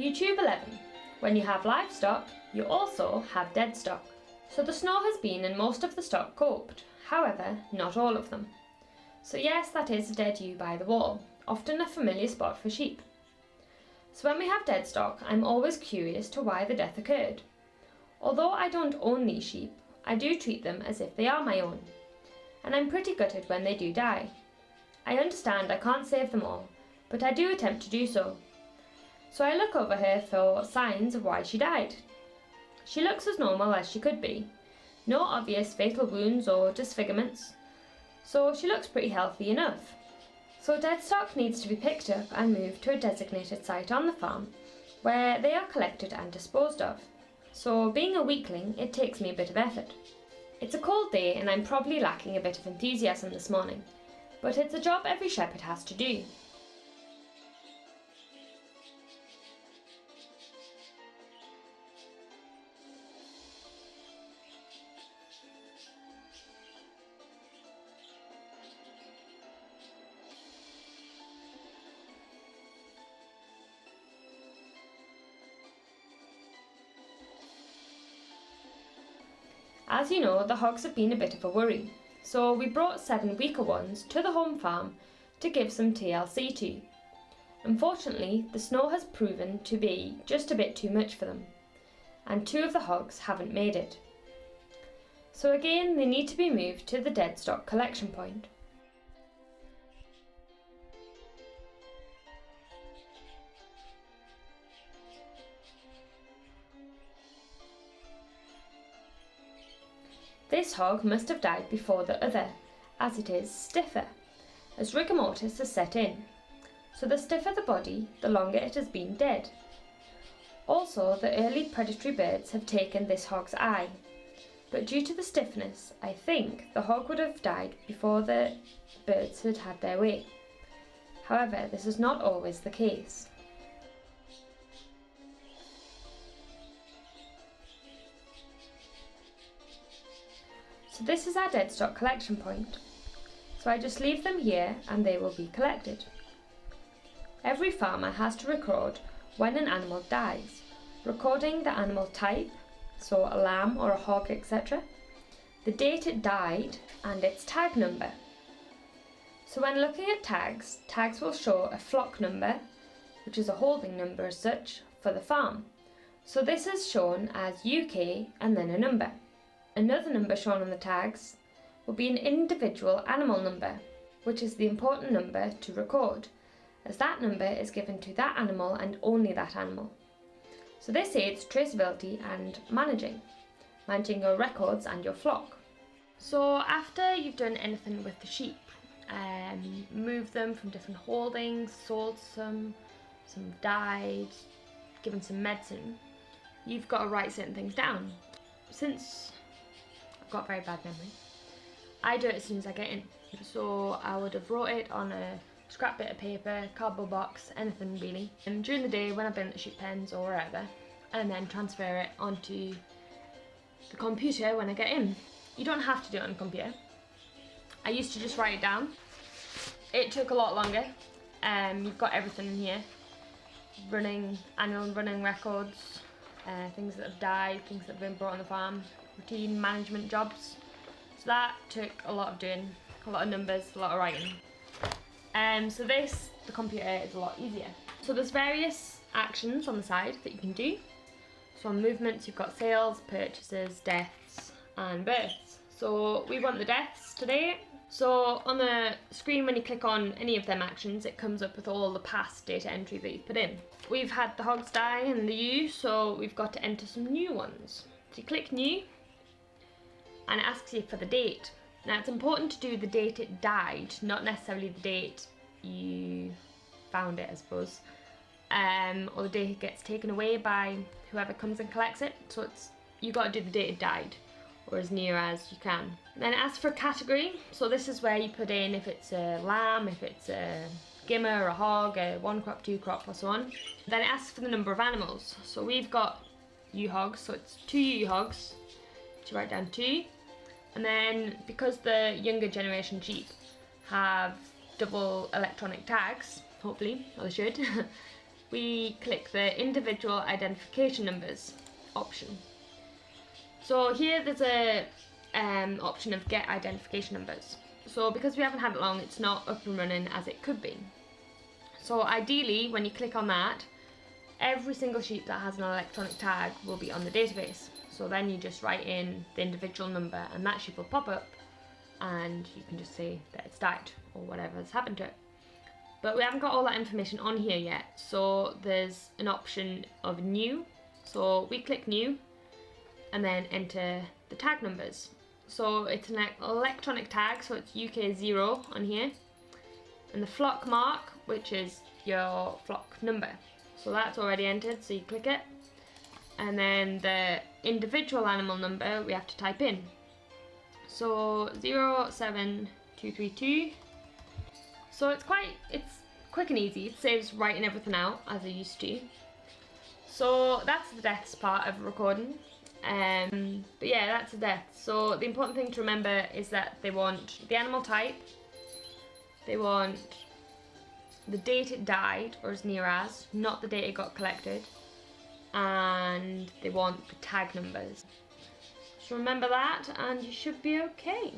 EweTube 11. When you have livestock, you also have deadstock. So the snow has been in most of the stock coped, however, not all of them. So yes, that is a dead ewe by the wall, often a familiar spot for sheep. So when we have deadstock, I'm always curious to why the death occurred. Although I don't own these sheep, I do treat them as if they are my own, and I'm pretty gutted when they do die. I understand I can't save them all, but I do attempt to do so. So I look over her for signs of why she died. She looks as normal as she could be, no obvious fatal wounds or disfigurements, so she looks pretty healthy enough. So deadstock needs to be picked up and moved to a designated site on the farm, where they are collected and disposed of. So being a weakling, it takes me a bit of effort. It's a cold day and I'm probably lacking a bit of enthusiasm this morning, but it's a job every shepherd has to do. As you know, the hogs have been a bit of a worry, so we brought 7 weaker ones to the home farm to give some TLC to. Unfortunately, the snow has proven to be just a bit too much for them, and 2 of the hogs haven't made it. So again, they need to be moved to the deadstock collection point. This hog must have died before the other, as it is stiffer, as rigor mortis has set in. So the stiffer the body, the longer it has been dead. Also, the early predatory birds have taken this hog's eye, but due to the stiffness, I think the hog would have died before the birds had had their way. However, this is not always the case. So this is our deadstock collection point. So I just leave them here and they will be collected. Every farmer has to record when an animal dies, recording the animal type, so a lamb or a hog, etc., the date it died and its tag number. So when looking at tags, tags will show a flock number, which is a holding number as such, for the farm. So this is shown as UK and then a number. Another number shown on the tags will be an individual animal number, which is the important number to record, as that number is given to that animal and only that animal. So this aids traceability and managing your records and your flock. So after you've done anything with the sheep, moved them from different holdings, sold some have died, given some medicine, you've got to write certain things down. Since got very bad memory, I do it as soon as I get in. So I would have wrote it on a scrap bit of paper, cardboard box, anything really, and during the day when I've been at the sheep pens or wherever, and then transfer it onto the computer when I get in. You don't have to do it on a computer. I used to just write it down. It took a lot longer. You've got everything in here. Annual running records, things that have died, things that have been brought on the farm, routine management jobs. So that took a lot of doing, a lot of numbers, a lot of writing. So the computer is a lot easier. So there's various actions on the side that you can do. So on movements you've got sales, purchases, deaths and births. So we want the deaths today. So on the screen when you click on any of them actions, it comes up with all the past data entry that you've put in. We've had the hogs die and the ewe, so we've got to enter some new ones. So you click new and it asks you for the date. Now it's important to do the date it died, not necessarily the date you found it, I suppose, or the date it gets taken away by whoever comes and collects it. So you got to do the date it died, or as near as you can. Then it asks for a category, so this is where you put in if it's a lamb, if it's a gimmer, a hog, a 1 crop, 2 crop, or so on. Then it asks for the number of animals. So we've got ewe hogs, so it's 2 ewe hogs. So write down 2. And then because the younger generation sheep have double electronic tags, hopefully, or they should, we click the individual identification numbers option. So here there's a option of get identification numbers. So because we haven't had it long, it's not up and running as it could be. So ideally, when you click on that, every single sheep that has an electronic tag will be on the database. So then you just write in the individual number and that sheep will pop up and you can just say that it's died or whatever has happened to it. But we haven't got all that information on here yet, so there's an option of new. So we click new and then enter the tag numbers. So it's an electronic tag, so it's UK0 on here, and the flock mark, which is your flock number. So that's already entered, so you click it, and then the individual animal number we have to type in. So 07232. So it's quick and easy. It saves writing everything out as I used to. So that's the deaths part of recording. But yeah, that's the death. So the important thing to remember is that they want the animal type, they want the date it died, or as near as, not the date it got collected, and they want the tag numbers. So remember that and you should be okay.